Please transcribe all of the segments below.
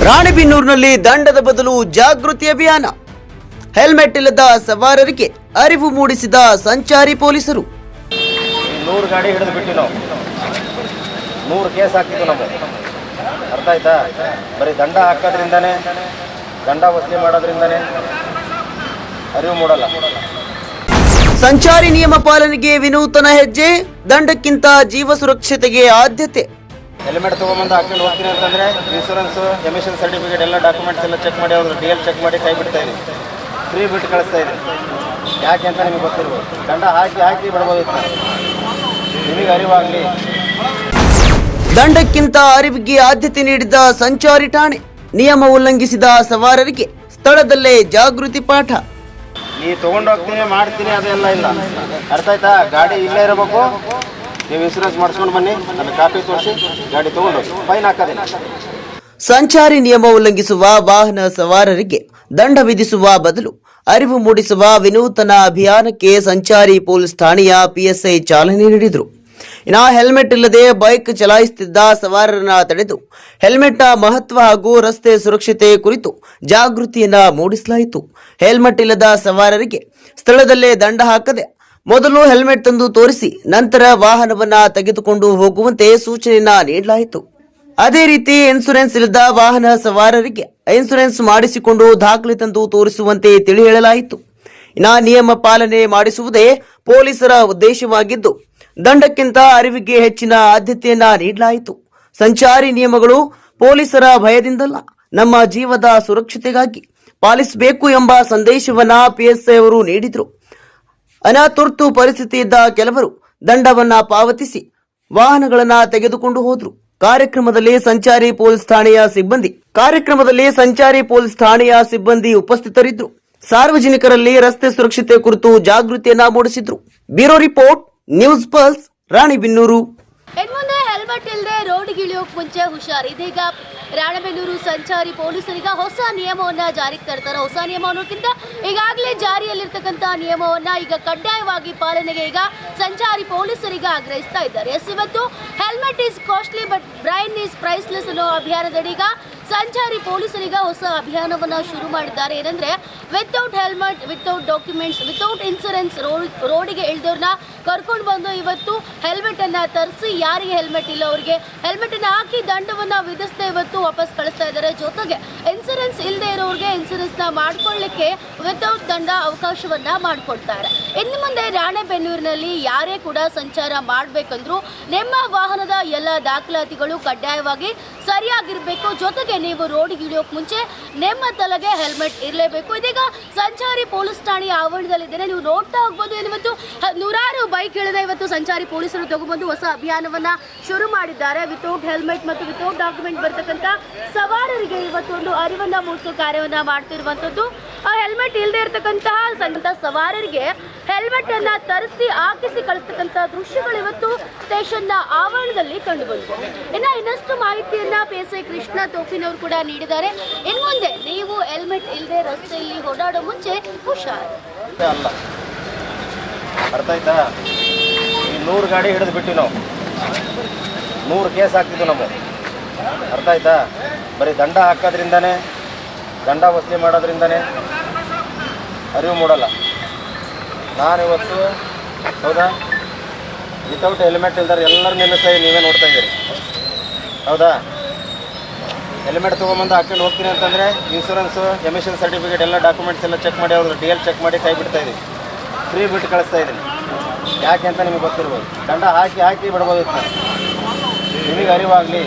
ರಾಣೆಬೆನ್ನೂರಿನಲ್ಲಿ ದಂಡದ ಬದಲು ಜಾಗೃತಿ ಅಭಿಯಾನ. ಹೆಲ್ಮೆಟ್ ಇಲ್ಲದ ಸವಾರರಿಗೆ ಅರಿವು ಮೂಡಿಸಿದ ಸಂಚಾರಿ ಪೊಲೀಸರು. 100 ಗಾಡಿ ಹಿಡಿದು ಬಿಟ್ಟು ನಾವು 100 ಕೇಸ್ ಹಾಕಿದ್ದು ನಾವು. ಅರ್ಥ ಆಯ್ತಾ? ಬರೀ ದಂಡ ಹಾಕೋದ್ರಿಂದನೇ, ದಂಡ ವಸೂಲಿ ಮಾಡೋದ್ರಿಂದನೇ ಅರಿವು ಮೂಡಲ್ಲ. ಸಂಚಾರಿ ನಿಯಮ ಪಾಲನೆಗೆ ವಿನೂತನ ಹೆಜ್ಜೆ, ದಂಡಕ್ಕಿಂತ ಜೀವ ಸುರಕ್ಷತೆಗೆ ಆದ್ಯತೆ. ಹೆಲ್ಮೆಟ್ ತೊಗೊಂಬಂದು ಹಾಕೊಂಡು ಹೋಗ್ತೀನಿ ಅಂತಂದರೆ ಇನ್ಶೂರೆನ್ಸು, ಎಮಿಷನ್ ಸರ್ಟಿಫಿಕೇಟ್ ಎಲ್ಲ ಡಾಕ್ಯುಮೆಂಟ್ಸ್ ಎಲ್ಲ ಚೆಕ್ ಮಾಡಿ ಅವ್ರದ್ದು DL ಚೆಕ್ ಮಾಡಿ ಕೈ ಬಿಡ್ತಾ ಇದ್ದೀವಿ. ಫ್ರೀ ಬಿಟ್ಟು ಕಳಿಸ್ತಾ ಇದ್ದೀವಿ. ಯಾಕೆ ಅಂತ ನಿಮಗೆ ಗೊತ್ತಿರ್ಬೋದು. ದಂಡ ಹಾಕಿ ಬಿಡ್ಬೋದಿತ್ತು. ನಿಮಗೆ ಅರಿವಾಗಲಿ. ದಂಡಕ್ಕಿಂತ ಅರಿವಿಗೆ ಆದ್ಯತೆ ನೀಡಿದ ಸಂಚಾರಿ ಠಾಣೆ. ನಿಯಮ ಉಲ್ಲಂಘಿಸಿದ ಸವಾರರಿಗೆ ಸ್ಥಳದಲ್ಲೇ ಜಾಗೃತಿ ಪಾಠ. ನೀವು ತೊಗೊಂಡೋಗ್ತೀನಿ ಮಾಡ್ತೀನಿ ಅದೆಲ್ಲ ಇಲ್ಲ. ಅರ್ಥ ಆಯ್ತಾ? ಗಾಡಿ ಇಲ್ಲೇ ಇರಬೇಕು. ನೀವು ಇನ್ಶೂರೆನ್ಸ್ ಮಾಡಿಸ್ಕೊಂಡು ಬನ್ನಿ, ನನ್ನ ಕಾಪಿ ತೋರಿಸಿ ಗಾಡಿ ತೊಗೊಂಡೋಗಿ, ಫೈನ್ ಹಾಕೋದಿಲ್ಲ. ಸಂಚಾರಿ ನಿಯಮ ಉಲ್ಲಂಘಿಸುವ ವಾಹನ ಸವಾರರಿಗೆ ದಂಡ ವಿಧಿಸುವ ಬದಲು ಅರಿವು ಮೂಡಿಸುವ ವಿನೂತನ ಅಭಿಯಾನಕ್ಕೆ ಸಂಚಾರಿ ಪೊಲೀಸ್ ಠಾಣೆಯ PSI ಚಾಲನೆ ನೀಡಿದರು. ಇನ್ನು ಹೆಲ್ಮೆಟ್ ಇಲ್ಲದೆ ಬೈಕ್ ಚಲಾಯಿಸುತ್ತಿದ್ದ ಸವಾರರನ್ನ ತಡೆದು ಹೆಲ್ಮೆಟ್ನ ಮಹತ್ವ ಹಾಗೂ ರಸ್ತೆ ಸುರಕ್ಷತೆ ಕುರಿತು ಜಾಗೃತಿಯನ್ನ ಮೂಡಿಸಲಾಯಿತು. ಹೆಲ್ಮೆಟ್ ಇಲ್ಲದ ಸವಾರರಿಗೆ ಸ್ಥಳದಲ್ಲೇ ದಂಡ ಹಾಕದೆ ಮೊದಲು ಹೆಲ್ಮೆಟ್ ತಂದು ತೋರಿಸಿ ನಂತರ ವಾಹನವನ್ನ ತೆಗೆದುಕೊಂಡು ಹೋಗುವಂತೆ ಸೂಚನೆಯನ್ನ ನೀಡಲಾಯಿತು. ಅದೇ ರೀತಿ ಇನ್ಸೂರೆನ್ಸ್ ಇಲ್ಲದ ವಾಹನ ಸವಾರರಿಗೆ ಇನ್ಸೂರೆನ್ಸ್ ಮಾಡಿಸಿಕೊಂಡು ದಾಖಲೆ ತಂದು ತೋರಿಸುವಂತೆ ತಿಳಿ ಹೇಳಲಾಯಿತು. ಇನ್ನು ನಿಯಮ ಪಾಲನೆ ಮಾಡಿಸುವುದೇ ಪೊಲೀಸರ ಉದ್ದೇಶವಾಗಿದ್ದು ದಂಡಕ್ಕಿಂತ ಅರಿವಿಗೆ ಹೆಚ್ಚಿನ ಆದ್ಯತೆಯನ್ನ ನೀಡಲಾಯಿತು. ಸಂಚಾರಿ ನಿಯಮಗಳು ಪೊಲೀಸರ ಭಯದಿಂದಲ್ಲ, ನಮ್ಮ ಜೀವದ ಸುರಕ್ಷತೆಗಾಗಿ ಪಾಲಿಸಬೇಕು ಎಂಬ ಸಂದೇಶವನ್ನ PSI ಅವರು ನೀಡಿದರು. ತುರ್ತು ಪರಿಸ್ಥಿತಿ ಇದ್ದ ಕೆಲವರು ದಂಡವನ್ನ ಪಾವತಿಸಿ ವಾಹನಗಳನ್ನ ತೆಗೆದುಕೊಂಡು ಹೋದ್ರು. ಕಾರ್ಯಕ್ರಮದಲ್ಲಿ ಸಂಚಾರಿ ಪೊಲೀಸ್ ಠಾಣೆಯ ಸಿಬ್ಬಂದಿ ಉಪಸ್ಥಿತರಿದ್ದರು. ಸಾರ್ವಜನಿಕರಲ್ಲಿ ರಸ್ತೆ ಸುರಕ್ಷತೆ ಕುರಿತು ಜಾಗೃತಿಯನ್ನ ಮೂಡಿಸಿದ್ರು. Bureau report, news pulse, Ranebennur. ಇನ್ಮುಂದೆ ಹೆಲ್ಮೆಟ್ ಇಲ್ಲದೆ ರೋಡ್ಗೆ ಇಳಿಯೋಕೆ ಮುಂಚೆ ಹುಷಾರ್. ಇದೀಗ ರಾಣೆಬೆನ್ನೂರು ಸಂಚಾರಿ ಪೊಲೀಸರೀಗ ಹೊಸ ನಿಯಮವನ್ನ ಜಾರಿಗೆ ತರ್ತಾರೆ. ಹೊಸ ನಿಯಮ ಅನ್ನೋಕ್ಕಿಂತ ಈಗಾಗಲೇ ಜಾರಿಯಲ್ಲಿರ್ತಕ್ಕಂಥ ನಿಯಮವನ್ನ ಈಗ ಕಡ್ಡಾಯವಾಗಿ ಪಾಲನೆಗೆ ಈಗ ಸಂಚಾರಿ ಪೊಲೀಸರಿಗೆ ಆಗ್ರಹಿಸ್ತಾ ಇದ್ದಾರೆ. ಇವತ್ತು helmet is costly but brain is priceless ಅನ್ನೋ ಅಭಿಯಾನದಡಿ ಈಗ ಸಂಚಾರಿ ಪೊಲೀಸರೀಗ ಹೊಸ ಅಭಿಯಾನವನ್ನ ಶುರು ಮಾಡಿದ್ದಾರೆ. ಏನಂದ್ರೆ without helmet, without documents, without insurance ರೋಡಿಗೆ ಇಳಿದವ್ರನ್ನ ಕರ್ಕೊಂಡು ಬಂದು ಇವತ್ತು ಹೆಲ್ಮೆಟ್ ಅನ್ನ ತರಿಸಿ, ಯಾರಿಗೆ ಹೆಲ್ಮೆಟ್ ಇಲ್ಲ ಅವರಿಗೆ ಹೆಲ್ಮೆಟ್ ಅನ್ನ ಹಾಕಿ ದಂಡವನ್ನ ವಿಧಿಸದೆ ಇವತ್ತು ವಾಪಸ್ ಕಳಿಸ್ತಾ ಇದ್ದಾರೆ. ಜೊತೆಗೆ ಇನ್ಸೂರೆನ್ಸ್ ಇಲ್ಲದೆ ಇರೋರಿಗೆ ಇನ್ಸೂರೆನ್ಸ್ ನ ಮಾಡ್ಕೊಳ್ಳಿಕ್ಕೆ ವಿತೌಟ್ ದಂಡ ಅವಕಾಶವನ್ನ ಮಾಡಿಕೊಡ್ತಾರೆ. ಇನ್ನು ಮುಂದೆ ರಾಣೆಬೆನ್ನೂರಿನಲ್ಲಿ ಯಾರೇ ಕೂಡ ಸಂಚಾರ ಮಾಡಬೇಕಂದ್ರೂ ನಿಮ್ಮ ವಾಹನದ ಎಲ್ಲ ದಾಖಲಾತಿಗಳು ಕಡ್ಡಾಯವಾಗಿ ಸರಿಯಾಗಿರಬೇಕು. ಜೊತೆಗೆ ನೀವು ರೋಡಿಗೆ ಇಳಿಯೋಕೆ ಮುಂಚೆ ನಿಮ್ಮ ತಲೆಗೆ ಹೆಲ್ಮೆಟ್ ಇರಲೇಬೇಕು. ಇದೀಗ ಸಂಚಾರಿ ಪೊಲೀಸ್ ಠಾಣೆಯ ಆವರಣದಲ್ಲಿದ್ದೇನೆ. ನೀವು ನೋಡ್ತಾ ಹೋಗ್ಬೋದು, ಇವತ್ತು ನೂರಾರು ಬೈಕ್ಗಳನ್ನ ಇವತ್ತು ಸಂಚಾರಿ ಪೊಲೀಸರು ತಗೊಂಡ್ಬಂದು ಹೊಸ ಅಭಿಯಾನವನ್ನ ಶುರು ಮಾಡಿದ್ದಾರೆ. ವಿತೌಟ್ ಹೆಲ್ಮೆಟ್ ಮತ್ತು ವಿತೌಟ್ ಡಾಕ್ಯುಮೆಂಟ್ ಬರ್ತಕ್ಕಂಥ ಸವಾರರಿಗೆ ಇವತ್ತು ಒಂದು ಅರಿವನ್ನ ಮೂಡಿಸೋ ಕಾರ್ಯವನ್ನ ಮಾಡ್ತಿರುವಂಥದ್ದು. ಆ ಹೆಲ್ಮೆಟ್ ಇಲ್ಲದೆ ಇರತಕ್ಕಂತಹ ಸವಾರರಿಗೆ ಹೆಲ್ಮೆಟ್ ಅನ್ನ ತರಿಸಿ ಹಾಕಿಸಿ ಕಳಿಸ್ತಕ್ಕಂಥ ದೃಶ್ಯಗಳು ಇವತ್ತು ಸ್ಟೇಷನ್ನ ಆವರಣದಲ್ಲಿ ಕಂಡುಬಂತು. ಇನ್ನಷ್ಟು ಮಾಹಿತಿಯನ್ನ PSI ಕೃಷ್ಣ ತೋಪಿನವರು ಕೂಡ ನೀಡಿದ್ದಾರೆ. ಇನ್ನು ಮುಂದೆ ನೀವು ಹೆಲ್ಮೆಟ್ ಇಲ್ಲದೆ ರಸ್ತೆಯಲ್ಲಿ ಓಡಾಡೋ ಮುಂಚೆ ಹುಷಾರ್. ಅಲ್ಲ, ಅರ್ಥ ಆಯ್ತಾ? ಈ 100 ಗಾಡಿ ಹಿಡಿದು ಬಿಟ್ಟು ನಾವು 100 ಕೇಸ್ ಹಾಕ್ತಿದ್ದು ನಾವು. ಅರ್ಥ ಆಯ್ತಾ? ಬರೀ ದಂಡ ಹಾಕೋದ್ರಿಂದನೇ, ದಂಡ ವಸೂಲಿ ಮಾಡೋದ್ರಿಂದನೇ ಅರಿವು ಮೂಡಲ್ಲ. ನಾನಿವತ್ತು ಹೌದಾ ವಿತೌಟ್ ಹೆಲ್ಮೆಟ್ ಇಲ್ದಾರೆ ಎಲ್ಲರೂ ನಿಲ್ಲಿಸ್ತಾ ನೀವೇ ನೋಡ್ತಾ ಇದ್ದೀರಿ. ಹೌದಾ? ಹೆಲ್ಮೆಟ್ ತೊಗೊಂಬಂದು ಹಾಕೊಂಡು ಹೋಗ್ತೀನಿ ಅಂತಂದರೆ ಇನ್ಶೂರೆನ್ಸು, ಎಮಿಷನ್ ಸರ್ಟಿಫಿಕೇಟ್ ಎಲ್ಲ ಡಾಕ್ಯುಮೆಂಟ್ಸ್ ಎಲ್ಲ ಚೆಕ್ ಮಾಡಿ ಅವ್ರದ್ದು DL ಚೆಕ್ ಮಾಡಿ ಕೈ ಬಿಡ್ತಾ ಇದ್ದೀವಿ. ಫ್ರೀ ಬಿಟ್ಟು ಕಳಿಸ್ತಾ ಇದ್ದೀನಿ. ಯಾಕೆ ಅಂತ ನಿಮಗೆ ಗೊತ್ತಿರ್ಬೋದು. ದಂಡ ಹಾಕಿ ಬಿಡ್ಬೋದಿತ್ತು. ನಿಮಗೆ ಅರಿವಾಗಲಿ,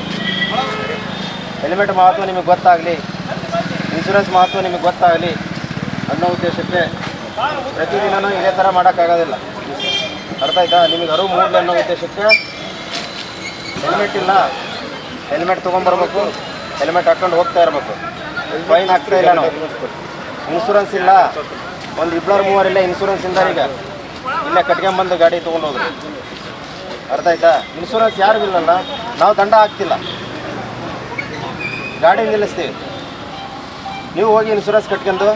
ಹೆಲ್ಮೆಟ್ ಮಹತ್ವ ನಿಮಗೆ ಗೊತ್ತಾಗಲಿ, ಇನ್ಶೂರೆನ್ಸ್ ಮಹತ್ವ ನಿಮಗೆ ಗೊತ್ತಾಗಲಿ ಅನ್ನೋ ಉದ್ದೇಶಕ್ಕೆ ಪ್ರತಿದಿನವೂ ಇದೇ ಥರ ಮಾಡೋಕ್ಕಾಗೋದಿಲ್ಲ. ಅರ್ಥ ಆಯ್ತಾ? ನಿಮಗೆ ಅರಿವು ಮೂಡಲಿ ಅನ್ನೋ ಉದ್ದೇಶಕ್ಕೆ ಹೆಲ್ಮೆಟ್ ಇಲ್ಲ, ಹೆಲ್ಮೆಟ್ ತೊಗೊಂಬರ್ಬೇಕು, ಹೆಲ್ಮೆಟ್ ಹಾಕ್ಕೊಂಡು ಹೋಗ್ತಾ ಇರಬೇಕು. ಫೈನ್ ಆಗ್ತಾ ಇಲ್ಲ. ನಾವು ಇನ್ಶೂರೆನ್ಸ್ ಇಲ್ಲ, ಒಂದು 2-3 ಇಲ್ಲ ಇನ್ಶೂರೆನ್ಸ್ ಇಂದ ಈಗ ಇಲ್ಲೇ ಕಟ್ಕೊಂಬಂದು ಗಾಡಿ ತೊಗೊಂಡೋದ್ರು. ಅರ್ಥ ಆಯ್ತಾ? ಇನ್ಶೂರೆನ್ಸ್ ಯಾರಿಗಿಲ್ಲಲ್ಲ, ನಾವು ದಂಡ ಹಾಕ್ತಿಲ್ಲ, ಗಾಡಿ ನಿಲ್ಲಿಸ್ತೀವಿ. ನೀವು ಹೋಗಿ ಇನ್ಶೂರೆನ್ಸ್ ಕಟ್ಕೊಂಡು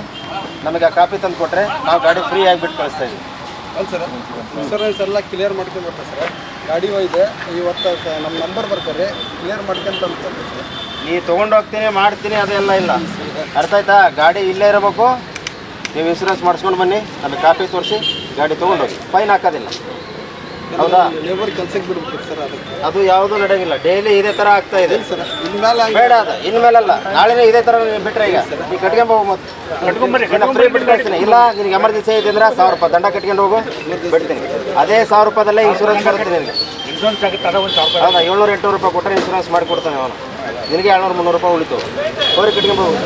ನಮಗೆ ಆ ಕಾಪಿ ತಂದು ಕೊಟ್ಟರೆ ನಾವು ಗಾಡಿ ಫ್ರೀ ಆಗಿಬಿಟ್ಟು ಕಳಿಸ್ತಾ ಇದ್ದೀವಿ. ಅಲ್ಲ ಸರ್, ಇನ್ಶೂರೆನ್ಸ್ ಎಲ್ಲ ಕ್ಲಿಯರ್ ಮಾಡ್ಕೊಂಡು ಬರ್ತಾರೆ ಸರ್. ಗಾಡಿ ಇದೆ ಇವತ್ತು ನಮ್ಮ ನಂಬರ್ ಬರ್ತಾರೆ, ಕ್ಲಿಯರ್ ಮಾಡ್ಕೊಂಡು ಸರ್. ಈ ತೊಗೊಂಡು ಹೋಗ್ತೀನಿ ಮಾಡ್ತೀನಿ ಅದೆಲ್ಲ ಇಲ್ಲ. ಅರ್ಥ ಆಯ್ತಾ? ಗಾಡಿ ಇಲ್ಲೇ ಇರಬೇಕು. ನೀವು ಇನ್ಸೂರೆನ್ಸ್ ಮಾಡಿಸ್ಕೊಂಡು ಬನ್ನಿ, ನಮಗೆ ಕಾಪಿ ತೋರಿಸಿ ಗಾಡಿ ತೊಗೊಂಡೋಗಿ. ಫೈನ್ ಹಾಕೋದಿಲ್ಲ. ಹೌದಾ? ಲೇಬರ್ ಕೆಲ್ಸಕ್ಕೆ ಬಿಡ್ಬೇಕು ಸರ್ ಅದಕ್ಕೆ. ಅದು ಯಾವುದೂ ನಡೆಯಂಗಿಲ್ಲ. ಡೈಲಿ ಇದೇ ಥರ ಆಗ್ತಾ ಇದೆ ಸರ್ ಇನ್ಮೇಲೆ ಬೇಡ. ಅದು ಇನ್ಮೇಲಲ್ಲ, ನಾಳೆನೇ ಇದೇ ಥರ ಬಿಟ್ಟರೆ ಈಗ ನೀವು ಕಟ್ಕೊಂಡ್ ಹೋಗು. ಮತ್ತೆ ಫ್ರೀ ಬಿಟ್ಟು ಕಳಿಸ್ತೀನಿ. ಇಲ್ಲ ನಿನಗೆ ಎಮರ್ಜೆನ್ಸಿ ಇದೆ ಅಂದ್ರೆ 1000 ರೂಪಾಯಿ ದಂಡ ಕಟ್ಕೊಂಡು ಹೋಗು, ಬಿಡ್ತೀನಿ. ಅದೇ 1000 ರೂಪಾಯಿದಲ್ಲೇ ಇನ್ಶೂರೆನ್ಸ್ ಬರುತ್ತೆ ನಿನಗೆ. ಹೌದಾ? 700-800 ರೂಪಾಯಿ ಕೊಟ್ಟರೆ ಇನ್ಶೂರೆನ್ಸ್ ಮಾಡಿ ಕೊಡ್ತಾನೆ ಅವನು. ನಿನಗೆ 200-300 ರೂಪಾಯಿ ಉಳಿತು. ಹೋಗಿ ಕಟ್ಕೊಂಡು ಹೋಗು.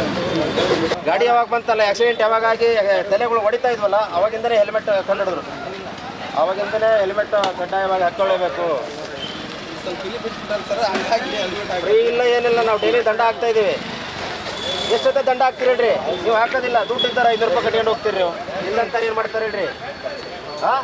ಗಾಡಿ ಯಾವಾಗ ಬಂತಲ್ಲ, ಆಕ್ಸಿಡೆಂಟ್ ಯಾವಾಗ ಆಗಿ ತಲೆಗಳು ಹೊಡಿತಾ ಇದ್ವಲ್ಲ, ಅವಾಗಿಂದನೇ ಹೆಲ್ಮೆಟ್ ಕಂಡಿಡಿದ್ರು. ಅವಾಗಿಂದನೇ ಹೆಲ್ಮೆಟ್ ಕಡ್ಡಾಯವಾಗಿ ಹಾಕ್ಕೊಳ್ಳೇಬೇಕು. ಸರ್ ಹಂಗಾಗಿ ಹೆಲ್ಮೆಟ್ ಫ್ರೀ ಇಲ್ಲ ಏನಿಲ್ಲ, ನಾವು ಡೈಲಿ ದಂಡ ಹಾಕ್ತಾ ಇದ್ದೀವಿ. ಎಷ್ಟೊತ್ತೆ ದಂಡ ಹಾಕ್ತೀರಿ ಹೇಳ್ರಿ? ನೀವು ಹಾಕೋದಿಲ್ಲ, ದುಡ್ಡು ಇದ್ದಾರೆ 500 ರೂಪಾಯಿ ಕಟ್ಕೊಂಡು ಹೋಗ್ತೀರಿ ನೀವು. ಇಲ್ಲಂತ ಏನು ಮಾಡ್ತಾರೆ ಹೇಳ್ರಿ? ಹಾಂ